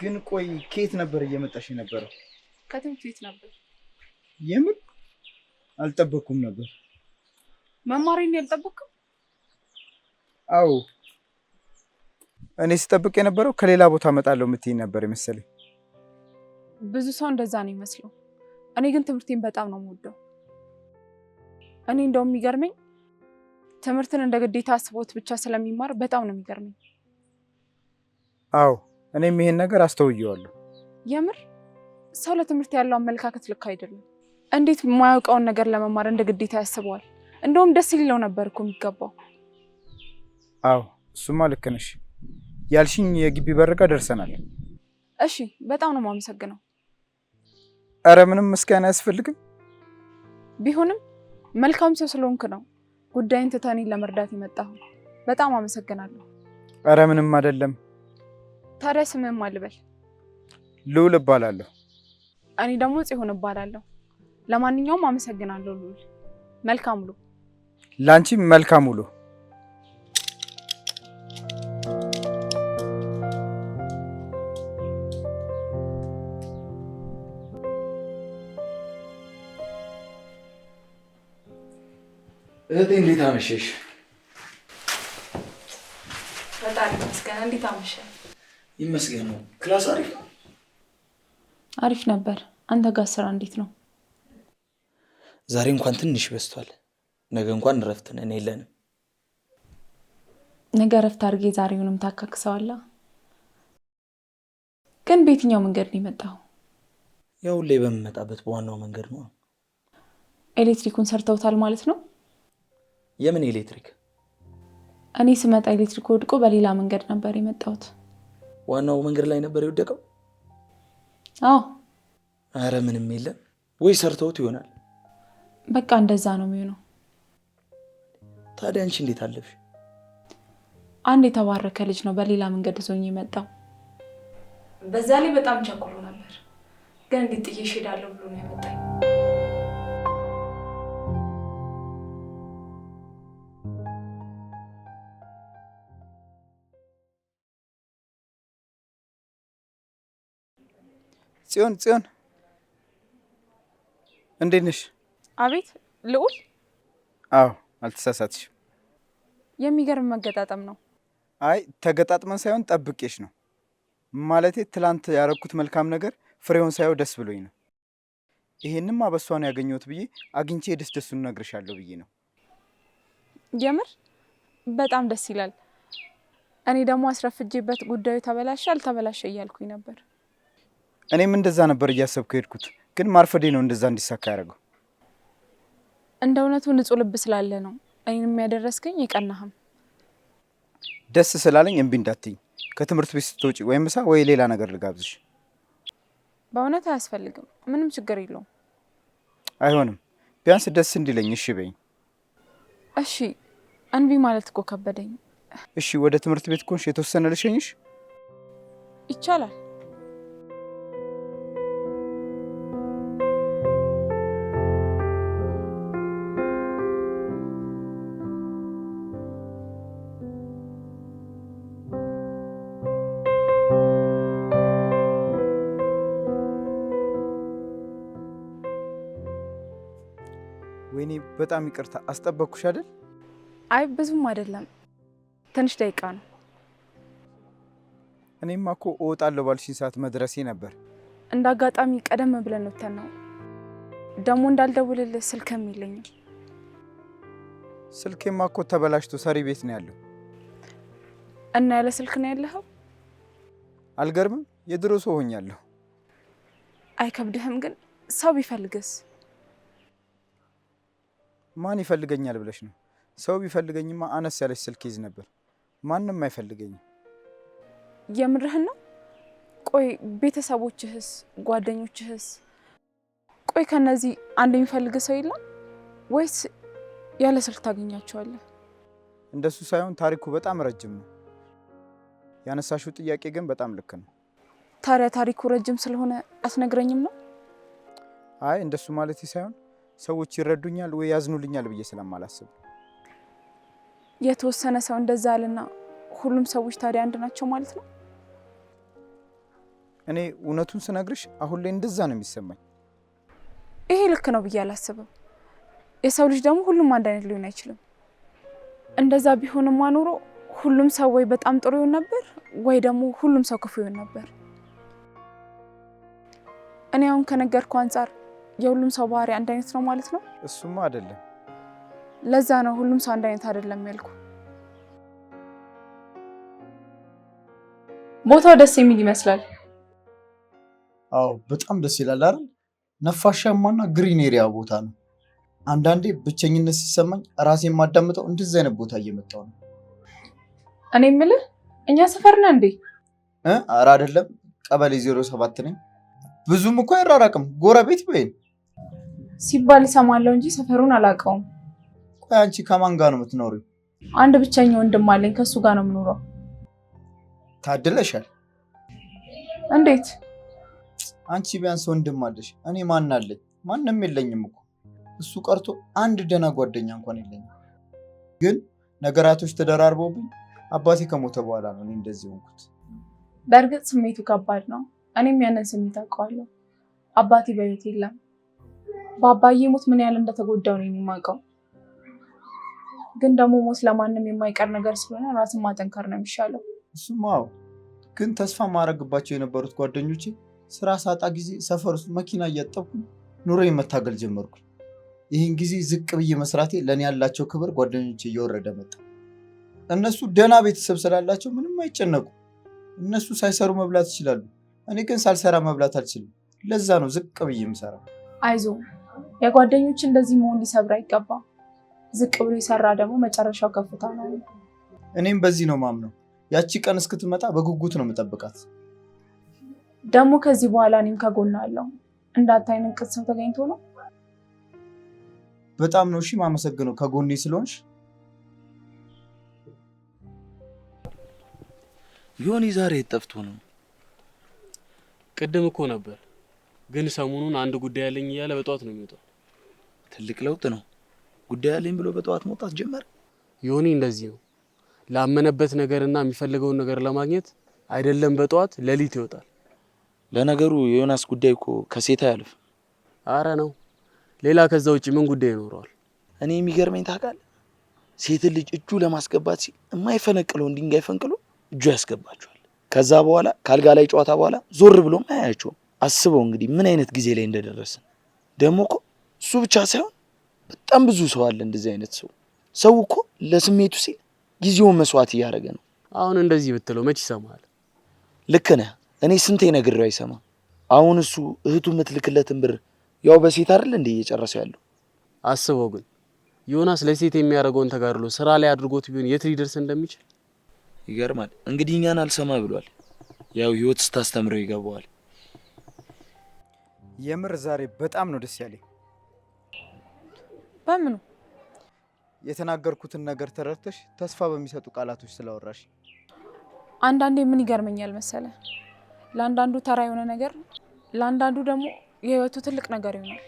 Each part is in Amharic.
ግን ቆይ ከየት ነበር እየመጣሽ የነበረው? ከትምህርት ቤት ነበር። የምን አልጠበኩም ነበር። መማሪን ያልጠበቅኩም? አዎ እኔ ስጠብቅ የነበረው ከሌላ ቦታ እመጣለሁ የምትይኝ ነበር የመሰለኝ። ብዙ ሰው እንደዛ ነው ይመስለው። እኔ ግን ትምህርቴን በጣም ነው የምወደው። እኔ እንደው የሚገርመኝ ትምህርትን እንደ ግዴታ አስቦት ብቻ ስለሚማር በጣም ነው የሚገርመኝ። አዎ እኔም ይሄን ነገር አስተውየዋለሁ። የምር ሰው ለትምህርት ያለው አመለካከት ልክ አይደለም። እንዴት የማያውቀውን ነገር ለመማር እንደ ግዴታ ያስበዋል? እንደውም ደስ ሊለው ነበር እኮ የሚገባው። አዎ እሱማ ልክ ነሽ። ያልሽኝ የግቢ በረጋ ደርሰናል። እሺ በጣም ነው የማመሰግነው። አረ ምንም ምስጋና አያስፈልግም። ቢሆንም መልካም ሰው ስለሆንክ ነው ጉዳይን ትተህ እኔን ለመርዳት የመጣሁ። በጣም አመሰግናለሁ። አረ ምንም አይደለም። ታዲያ ስምህን ማን ልበል? ልዑል እባላለሁ። እኔ ደግሞ ጽዮን እባላለሁ። ለማንኛውም አመሰግናለሁ ልዑል። መልካም ውሎ። ላንቺም መልካም ውሎ። እህቴ እንዴት አመሸሽ? በጣም ይመስገን። እንዴት አመሸ? ይመስገን ነው። ክላስ አሪፍ ነው? አሪፍ ነበር። አንተ ጋር ስራ እንዴት ነው? ዛሬ እንኳን ትንሽ በዝቷል። ነገ እንኳን እረፍት ነን የለንም። ነገ እረፍት አድርጌ ዛሬውንም ታካክሰዋላ። ግን በየትኛው መንገድ ነው የመጣው? ያው ላይ በመጣበት በዋናው መንገድ ነው። ኤሌክትሪኩን ሰርተውታል ማለት ነው? የምን ኤሌክትሪክ? እኔ ስመጣ ኤሌክትሪክ ወድቆ በሌላ መንገድ ነበር የመጣሁት። ዋናው መንገድ ላይ ነበር የወደቀው? አዎ። አረ ምንም የለም። ወይ ሰርተውት ይሆናል። በቃ እንደዛ ነው የሚሆነው። ታዲያ አንቺ እንዴት አለፍሽ? አንድ የተባረከ ልጅ ነው በሌላ መንገድ ዞኝ የመጣው። በዛ ላይ በጣም ቸኩሎ ነበር። ግን እንዴት ጥዬሽ እሄዳለሁ ብሎ ነው ያመጣኝ። ጽዮን እንዴት ነሽ? አቤት ልዑል። አዎ አልተሳሳትሽም። የሚገርም መገጣጠም ነው። አይ ተገጣጥመን ሳይሆን ጠብቄሽ ነው። ማለቴ ትላንት ያረኩት መልካም ነገር ፍሬውን ሳይው ደስ ብሎኝ ነው። ይሄንንም አበሷን ያገኘሁት ብዬ አግኝቼ ደስደሱን ነግርሻለሁ ብዬ ነው። የምር በጣም ደስ ይላል። እኔ ደግሞ አስረፍጄበት ጉዳዩ ተበላሸ አልተበላሸ እያልኩኝ ነበር። እኔም እንደዛ ነበር እያሰብኩ ሄድኩት። ግን ማርፈዴ ነው እንደዛ እንዲሳካ ያደረገው። እንደ እውነቱ ንጹህ ልብ ስላለ ነው እኔንም ያደረስከኝ። ይቀናህም። ደስ ስላለኝ እምቢ እንዳትይኝ። ከትምህርት ቤት ስትወጪ ወይ ምሳ ወይ ሌላ ነገር ልጋብዝሽ። በእውነት አያስፈልግም። ምንም ችግር የለውም። አይሆንም። ቢያንስ ደስ እንዲለኝ እሺ በይኝ። እሺ እንቢ ማለት እኮ ከበደኝ። እሺ ወደ ትምህርት ቤት ኮንሽ የተወሰነ ልሸኝሽ? ይቻላል። ወይኔ በጣም ይቅርታ አስጠበቅኩሽ አይደል? አይ ብዙም አይደለም፣ ትንሽ ደቂቃ ነው። እኔማ እኮ እወጣለሁ ባልሽኝ ሰዓት መድረሴ ነበር። እንደ አጋጣሚ ቀደም ብለን ወተን ነው። ደግሞ እንዳልደውልልህ ስልክም የለኝም። ስልኬማ እኮ ተበላሽቶ ሰሪ ቤት ነው ያለው። እና ያለ ስልክ ነው ያለኸው? አልገርምም? የድሮ ሰው ሆኛለሁ። አይከብድህም? ግን ሰው ቢፈልግስ? ማን ይፈልገኛል ብለሽ ነው? ሰው ቢፈልገኝማ አነስ ያለች ስልክ ይዝ ነበር። ማንንም አይፈልገኝም። የምርህን ነው? ቆይ ቤተሰቦችህስ? ጓደኞችህስ? ቆይ ከነዚህ አንድ የሚፈልግ ሰው የለም ወይስ ያለ ስልክ ታገኛቸዋለህ? እንደሱ ሳይሆን ታሪኩ በጣም ረጅም ነው። ያነሳሽው ጥያቄ ግን በጣም ልክ ነው። ታዲያ ታሪኩ ረጅም ስለሆነ አትነግረኝም ነው? አይ እንደሱ ማለት ሳይሆን ሰዎች ይረዱኛል ወይ ያዝኑልኛል ብዬ ስለማላስብ። የተወሰነ ሰው እንደዛ አለና ሁሉም ሰዎች ታዲያ አንድ ናቸው ማለት ነው? እኔ እውነቱን ስነግርሽ አሁን ላይ እንደዛ ነው የሚሰማኝ። ይሄ ልክ ነው ብዬ አላስብም። የሰው ልጅ ደግሞ ሁሉም አንድ አይነት ሊሆን አይችልም። እንደዛ ቢሆንማ ኖሮ ሁሉም ሰው ወይ በጣም ጥሩ ይሆን ነበር ወይ ደግሞ ሁሉም ሰው ክፉ ይሆን ነበር። እኔ አሁን ከነገርኩ አንፃር የሁሉም ሰው ባህሪ አንድ አይነት ነው ማለት ነው? እሱማ አይደለም። ለዛ ነው ሁሉም ሰው አንድ አይነት አይደለም ያልኩ። ቦታው ደስ የሚል ይመስላል። አዎ በጣም ደስ ይላል አይደል? ነፋሻማና ግሪን ኤሪያ ቦታ ነው። አንዳንዴ ብቸኝነት ሲሰማኝ ራሴን ማዳምጠው እንደዚህ አይነት ቦታ እየመጣው ነው። እኔ የምልህ እኛ ሰፈር ነህ እንዴ? ኧረ አይደለም፣ ቀበሌ 07 ነኝ። ብዙም እኮ አይራራቅም፣ ጎረቤት በይን ሲባል እሰማለሁ እንጂ ሰፈሩን አላውቀውም። ቆይ አንቺ ከማን ጋር ነው የምትኖሪው? አንድ ብቸኛ ወንድም አለኝ፣ ከሱ ጋር ነው የምኖረው። ታድለሻል። እንዴት? አንቺ ቢያንስ ወንድም አለሽ፣ እኔ ማን አለኝ? ማንም የለኝም እኮ። እሱ ቀርቶ አንድ ደህና ጓደኛ እንኳን የለኝም። ግን ነገራቶች ተደራርበውብኝ አባቴ ከሞተ በኋላ ነው እኔ እንደዚህ ሆንኩት። በእርግጥ ስሜቱ ከባድ ነው። እኔም ያንን ስሜት አውቀዋለሁ። አባቴ በሕይወት የለም። በአባዬ ሞት ምን ያህል እንደተጎዳው ነው የማውቀው። ግን ደግሞ ሞት ለማንም የማይቀር ነገር ስለሆነ ራስን ማጠንከር ነው የሚሻለው። እሱማ አዎ። ግን ተስፋ ማድረግባቸው የነበሩት ጓደኞቼ ስራ ሳጣ ጊዜ ሰፈር ውስጥ መኪና እያጠብኩ ኑሮዬን መታገል ጀመርኩ። ይህን ጊዜ ዝቅ ብዬ መስራቴ ለእኔ ያላቸው ክብር ጓደኞቼ እየወረደ መጣ። እነሱ ደህና ቤተሰብ ስላላቸው ምንም አይጨነቁ። እነሱ ሳይሰሩ መብላት ይችላሉ። እኔ ግን ሳልሰራ መብላት አልችልም። ለዛ ነው ዝቅ ብዬ የምሰራው። አይዞ፣ የጓደኞች እንደዚህ መሆን ሊሰብር አይገባም። ዝቅ ብሎ የሰራ ደግሞ መጨረሻው ከፍታ ነው። እኔም በዚህ ነው ማምነው። ያቺ ቀን እስክትመጣ በጉጉት ነው የምጠብቃት። ደግሞ ከዚህ በኋላ እኔም ከጎና አለው። እንዳታይን እንቅት ሰው ተገኝቶ ነው። በጣም ነው እሺ ማመሰግነው ከጎኔ ስለሆንሽ። ዮኒ ዛሬ ጠፍቶ ነው? ቅድም እኮ ነበር፣ ግን ሰሞኑን አንድ ጉዳይ ያለኝ እያለ በጠዋት ነው የሚወጣው። ትልቅ ለውጥ ነው። ጉዳይ ያለኝ ብሎ በጠዋት መውጣት ጀመረ። ዮኒ እንደዚህ ነው። ላመነበት ነገርና የሚፈልገውን ነገር ለማግኘት አይደለም በጠዋት ሌሊት ይወጣል። ለነገሩ የዮናስ ጉዳይ እኮ ከሴት አያልፍ። አረ ነው፣ ሌላ ከዛ ውጪ ምን ጉዳይ ይኖረዋል? እኔ የሚገርመኝ ታውቃለህ፣ ሴት ልጅ እጁ ለማስገባት ሲል የማይፈነቅለውን ድንጋይ ፈንቅሎ እጁ ያስገባቸዋል። ከዛ በኋላ ካልጋ ላይ ጨዋታ በኋላ ዞር ብሎም አያያቸውም። አስበው እንግዲህ ምን አይነት ጊዜ ላይ እንደደረስን። ደግሞ እኮ እሱ ብቻ ሳይሆን በጣም ብዙ ሰው አለ እንደዚህ አይነት ሰው። ሰው እኮ ለስሜቱ ሲል ጊዜውን መስዋዕት እያደረገ ነው። አሁን እንደዚህ ብትለው መች ይሰማል? ልክ ነህ። እኔ ስንቴ ነግሬው አይሰማም። አሁን እሱ እህቱ የምትልክለትን ብር ያው በሴት አይደል እንዴ እየጨረሰ ያለው። አስበው ግን ዮናስ ለሴት የሚያደርገውን ተጋድሎ ስራ ላይ አድርጎት ቢሆን የት ሊደርስ እንደሚችል ይገርማል። እንግዲህ እኛን አልሰማ ብሏል። ያው ህይወት ስታስተምረው ይገባዋል። የምር ዛሬ በጣም ነው ደስ ያለኝ። በምኑ? የተናገርኩትን ነገር ተረድተሽ ተስፋ በሚሰጡ ቃላቶች ስላወራሽ። አንዳንዴ ምን ይገርመኛል መሰለ፣ ለአንዳንዱ ተራ የሆነ ነገር ለአንዳንዱ ደግሞ የህይወቱ ትልቅ ነገር ይሆናል።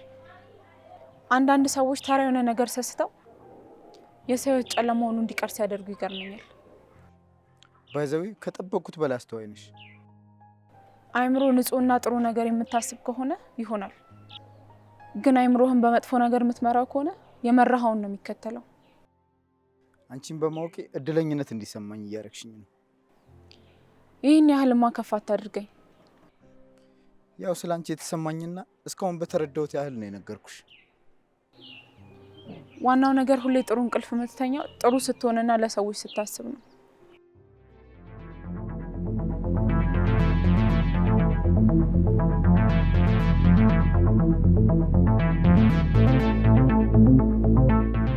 አንዳንድ ሰዎች ተራ የሆነ ነገር ሰስተው የሰው ህይወት ጨለማ ሆኖ እንዲቀር ሲያደርጉ ይገርመኛል። ባይዘዊ ከጠበቅኩት በላይ አስተዋይ ነሽ። አይምሮ ንጹህና ጥሩ ነገር የምታስብ ከሆነ ይሆናል። ግን አይምሮህን በመጥፎ ነገር የምትመራው ከሆነ የመራሃውን ነው የሚከተለው። አንቺን በማወቄ እድለኝነት እንዲሰማኝ እያረግሽኝ ነው። ይህን ያህልማ ከፍ አታድርገኝ። ያው ስላንቺ የተሰማኝና እስካሁን በተረዳሁት ያህል ነው የነገርኩሽ። ዋናው ነገር ሁሌ ጥሩ እንቅልፍ የምትተኛው ጥሩ ስትሆንና ለሰዎች ስታስብ ነው።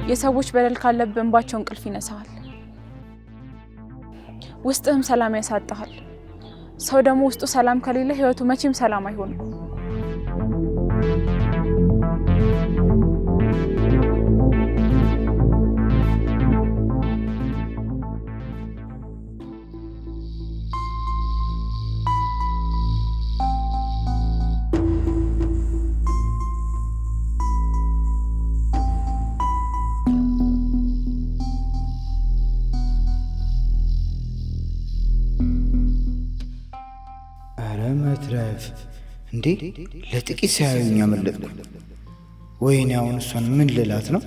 የሰዎች በደል ካለብህ እንባቸው እንቅልፍ ይነሳሃል፣ ውስጥህም ሰላም ያሳጣሃል። ሰው ደግሞ ውስጡ ሰላም ከሌለ ህይወቱ መቼም ሰላም አይሆንም። እንዴ ለጥቂት ሳያዩኝ አመለጥኩ። ወይኔ አሁን እሷን ምን ልላት ነው?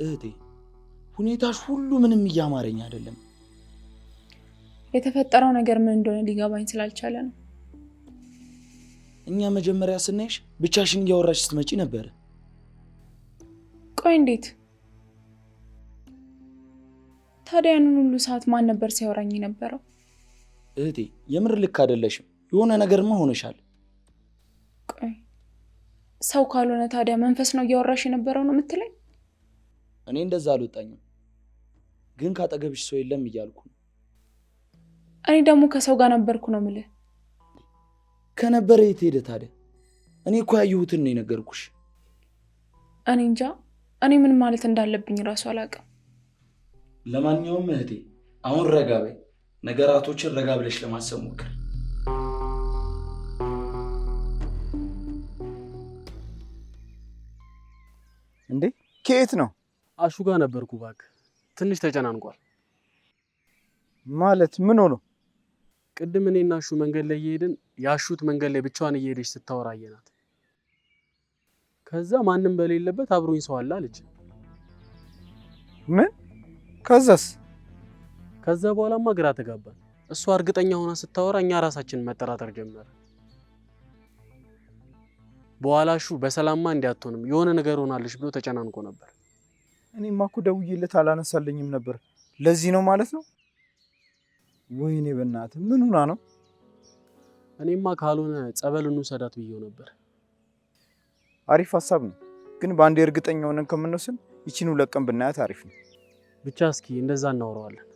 እህቴ ሁኔታሽ ሁሉ ምንም እያማረኝ አይደለም። የተፈጠረው ነገር ምን እንደሆነ ሊገባኝ ስላልቻለ ነው። እኛ መጀመሪያ ስናይሽ ብቻሽን እያወራሽ ስትመጪ ነበር። ቆይ እንዴት ታዲያ ያንን ሁሉ ሰዓት ማን ነበር ሲያወራኝ የነበረው? እህቴ የምር ልክ አይደለሽም። የሆነ ነገርማ ሆነሻል። ቆይ ሰው ካልሆነ ታዲያ መንፈስ ነው እያወራሽ የነበረው ነው የምትለኝ? እኔ እንደዛ አልወጣኝም፣ ግን ካጠገብሽ ሰው የለም እያልኩ ነው። እኔ ደግሞ ከሰው ጋር ነበርኩ ነው የምልህ። ከነበረ የት ሄደ ታዲያ? እኔ እኮ ያየሁትን ነው የነገርኩሽ። እኔ እንጃ፣ እኔ ምን ማለት እንዳለብኝ እራሱ አላውቅም። ለማንኛውም እህቴ አሁን ረጋ በይ። ነገራቶችን ረጋ ብለሽ ለማሰብ ሞክር። እንዴ ከየት ነው? አሹ ጋር ነበርኩ። እባክህ ትንሽ ተጨናንቋል። ማለት ምን ሆኖ? ቅድም እኔና አሹ መንገድ ላይ እየሄድን ያሹት መንገድ ላይ ብቻዋን እየሄደች ስታወራ አየናት። ከዛ ማንም በሌለበት አብሮኝ ሰው አለ አለች። ምን? ከዛስ? ከዛ በኋላማ ግራ ተጋባን። እሷ እርግጠኛ ሆና ስታወራ እኛ ራሳችንን መጠራጠር ጀመረ። በኋላ አሹ በሰላምማ እንዲያትሆንም የሆነ ነገር ሆናለች ብሎ ተጨናንቆ ነበር። እኔማ እኮ ደውዬለት አላነሳለኝም ነበር። ለዚህ ነው ማለት ነው? ወይኔ በእናትህ ምን ሆና ነው? እኔማ ካልሆነ ጸበል እንውሰዳት ብዬው ነበር። አሪፍ ሀሳብ ነው፣ ግን በአንዴ እርግጠኛ ሆነን ከምንወስን ይቺን 2 ቀን ብናያት አሪፍ ነው። ብቻ እስኪ እንደዛ እናወራዋለን።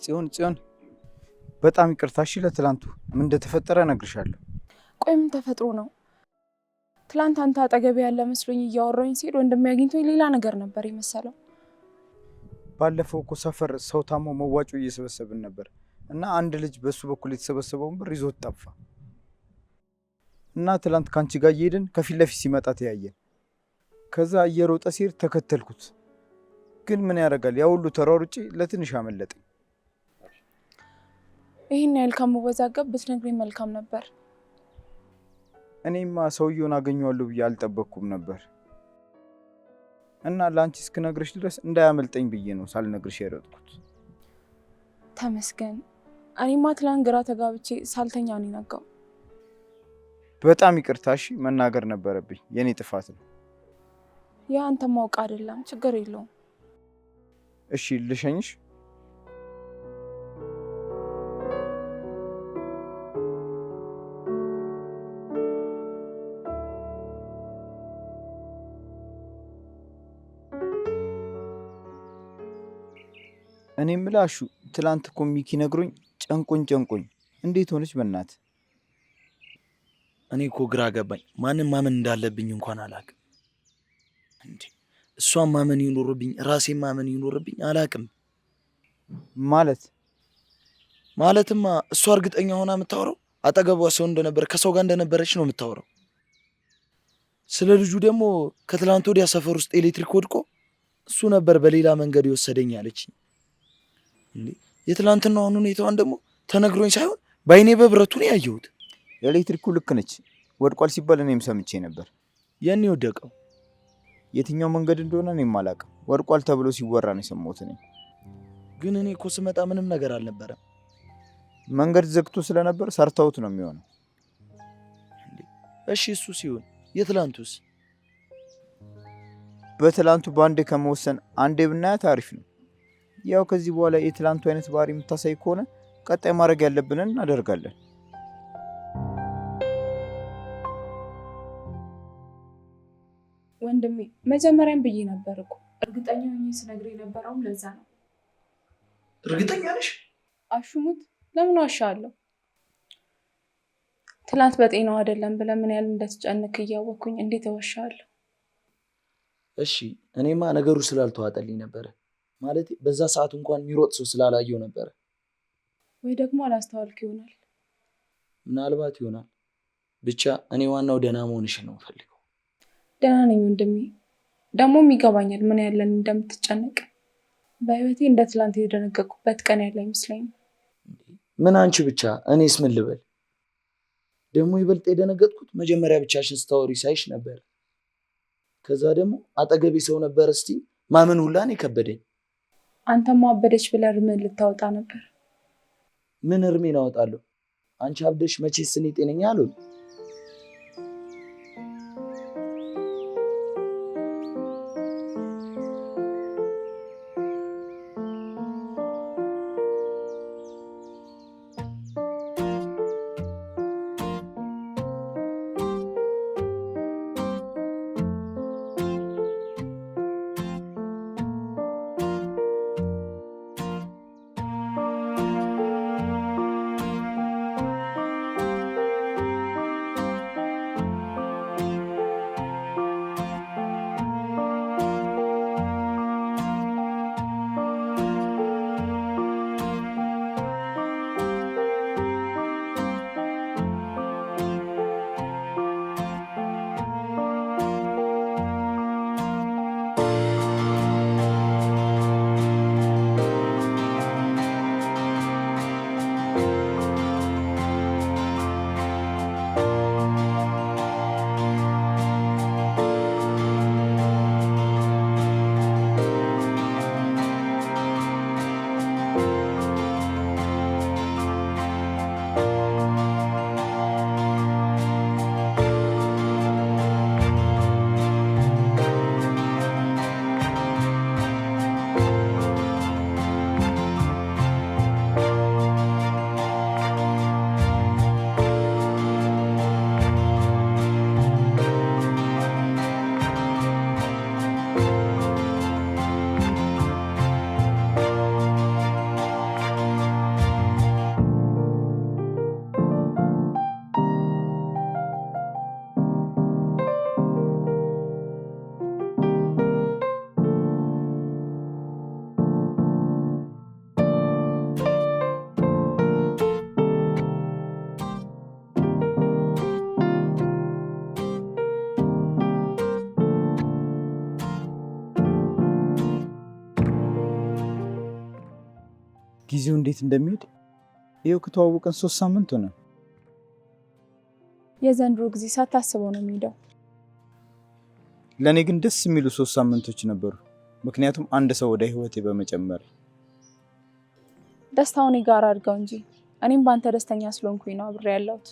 ጽዮን በጣም ይቅርታ እሺ። ለትላንቱ ምን እንደተፈጠረ እነግርሻለሁ። ቆይ ምን ተፈጥሮ ነው? ትላንት አንተ አጠገቤ ያለ መስሎኝ እያወራኝ ሲሄድ ወንድሜ አግኝቶኝ ሌላ ነገር ነበር የመሰለው። ባለፈው እኮ ሰፈር ሰው ታሞ መዋጮ እየሰበሰብን ነበር እና አንድ ልጅ በሱ በኩል የተሰበሰበውን ብር ይዞት ጠፋ እና ትላንት ካንቺ ጋር እየሄድን ከፊት ለፊት ሲመጣ ተያየን። ከዛ እየሮጠ ሲሄድ ተከተልኩት። ግን ምን ያደርጋል ያ ሁሉ ተሯሩጬ ለትንሽ አመለጠኝ። ይሄን ያህል ከመወዛገብ ብትነግረኝ መልካም ነበር። እኔማ ሰውየውን አገኘዋለሁ ብዬ አልጠበቅኩም ነበር እና ለአንቺ እስክነግርሽ ድረስ እንዳያመልጠኝ ብዬ ነው ሳልነግርሽ የሮጥኩት። ተመስገን። እኔማ ትላንት ግራ ተጋብቼ ሳልተኛ ነው የነጋው። በጣም ይቅርታ እሺ። መናገር ነበረብኝ፣ የኔ ጥፋት ነው። ያ አንተ ማውቅ አይደለም፣ ችግር የለውም። እሺ ልሸኝሽ? እኔ የምልህ አሹ፣ ትላንት እኮ ሚኪ ነግሮኝ ጨንቆኝ እንዴት ሆነች በእናት? እኔ እኮ ግራ ገባኝ። ማንም ማመን እንዳለብኝ እንኳን አላቅም። እንዴ እሷን ማመን ይኖርብኝ ራሴን ማመን ይኖርብኝ አላቅም። ማለትማ እሷ እርግጠኛ ሆና የምታወራው አጠገቧ ሰው እንደነበረ ከሰው ጋር እንደነበረች ነው የምታወራው። ስለ ልጁ ደግሞ ከትላንት ወዲያ ሰፈር ውስጥ ኤሌክትሪክ ወድቆ እሱ ነበር በሌላ መንገድ የወሰደኝ አለች። እንዴ የትላንትናውን ሁኔታዋን ደግሞ ተነግሮኝ ሳይሆን በአይኔ በብረቱ ነው ያየሁት። ኤሌክትሪኩ ልክ ነች፣ ወድቋል ሲባል እኔም ሰምቼ ነበር። የኔ ወደቀው የትኛው መንገድ እንደሆነ እኔም አላውቅም። ወድቋል ተብሎ ሲወራ ነው የሰማሁት እኔ። ግን እኔ እኮ ስመጣ ምንም ነገር አልነበረም። መንገድ ዘግቶ ስለነበር ሰርተውት ነው የሚሆነው። እሺ እሱ ሲሆን የትላንቱስ? በትላንቱ በአንዴ ከመወሰን አንዴ ብናያት አሪፍ ነው። ያው ከዚህ በኋላ የትላንቱ አይነት ባህሪ የምታሳይ ከሆነ ቀጣይ ማድረግ ያለብንን እናደርጋለን። ወንድሜ መጀመሪያም ብዬ ነበር እኮ እርግጠኛ ሆኜ ስነግር የነበረውም ለዛ ነው። እርግጠኛ ነሽ? አሹሙት ለምን ዋሻለሁ? ትላንት በጤናው አይደለም ብለህ ምን ያህል እንደተጨነክ እያወቅኩኝ እንዴት እዋሻለሁ? እሺ እኔማ ነገሩ ስላልተዋጠልኝ ነበረ። ማለት በዛ ሰዓት እንኳን የሚሮጥ ሰው ስላላየው ነበረ። ወይ ደግሞ አላስተዋልክ ይሆናል። ምናልባት ይሆናል። ብቻ እኔ ዋናው ደህና መሆንሽን ነው የምፈልገው። ደህና ነኝ ወንድሜ። ደግሞም ይገባኛል ምን ያለን እንደምትጨነቅ። በህይወቴ እንደ ትላንት የደነገጥኩበት ቀን ያለ አይመስለኝም። ምን አንቺ ብቻ፣ እኔስ ምን ልበል? ደግሞ ይበልጥ የደነገጥኩት መጀመሪያ ብቻሽን ስታወሪ ሳይሽ ነበር። ከዛ ደግሞ አጠገቤ ሰው ነበር። እስቲ ማመን ሁላን የከበደኝ። አንተማ አበደች ብለህ እርምህን ልታወጣ ነበር። ምን እርሜን አወጣለሁ? አንቺ አብደሽ መቼስ እኔ ጤነኛ አልሆን። ጊዜው እንዴት እንደሚሄድ ይኸው ከተዋወቀን 3 ሳምንት ሆነ። የዘንድሮ ጊዜ ሳታስበው ነው የሚሄደው። ለእኔ ግን ደስ የሚሉ 3 ሳምንቶች ነበሩ። ምክንያቱም አንድ ሰው ወደ ህይወቴ በመጨመር። ደስታውን ጋር አድርገው እንጂ እኔም በአንተ ደስተኛ ስለሆንኩኝ ነው አብሬ ያለሁት።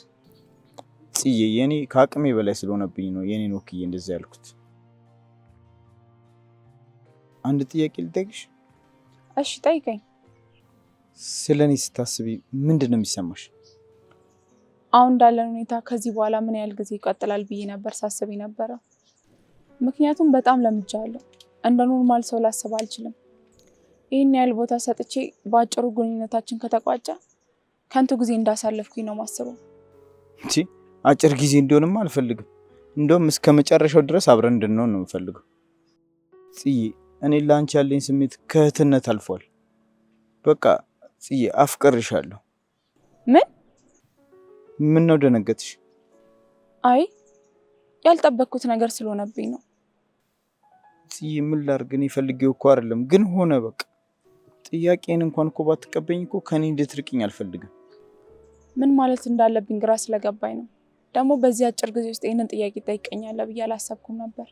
ጽዬ፣ የኔ ከአቅሜ በላይ ስለሆነብኝ ነው የኔን ወክዬ እንደዛ ያልኩት። አንድ ጥያቄ ልጠይቅሽ? እሺ ጠይቀኝ። ስለኔ ስታስቢ ምንድን ነው የሚሰማሽ? አሁን እንዳለን ሁኔታ ከዚህ በኋላ ምን ያህል ጊዜ ይቀጥላል ብዬ ነበር ሳስብ የነበረው። ምክንያቱም በጣም ለምጃለሁ። እንደ ኖርማል ሰው ላስብ አልችልም። ይህን ያህል ቦታ ሰጥቼ በአጭሩ ግንኙነታችን ከተቋጨ ከንቱ ጊዜ እንዳሳለፍኩኝ ነው ማስበው። እንጂ አጭር ጊዜ እንዲሆንም አልፈልግም። እንደውም እስከ መጨረሻው ድረስ አብረን እንድንሆን ነው የምፈልገው። ጽዬ፣ እኔ ለአንቺ ያለኝ ስሜት ከእህትነት አልፏል። በቃ ጽዬ፣ አፍቅርሻለሁ። ምን ነው ደነገጥሽ? አይ ያልጠበቅኩት ነገር ስለሆነብኝ ነው። ጽዬ፣ ምን ላድርግ? እኔ ፈልጌው እኮ አይደለም፣ ግን ሆነ በቃ። ጥያቄን እንኳን እኮ ባትቀበኝ እኮ ከኔ እንድትርቅኝ አልፈልግም። ምን ማለት እንዳለብኝ ግራ ስለገባኝ ነው። ደግሞ በዚህ አጭር ጊዜ ውስጥ ይህንን ጥያቄ ጠይቀኛለህ ብዬ አላሰብኩም ነበር።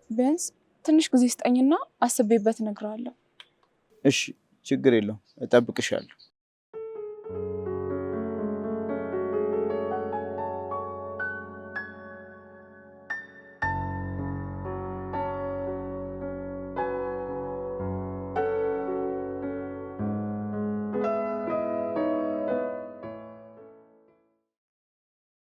ቢያንስ ትንሽ ጊዜ ስጠኝና አስቤበት እነግርሃለሁ። እሺ፣ ችግር የለውም፣ እጠብቅሻለሁ።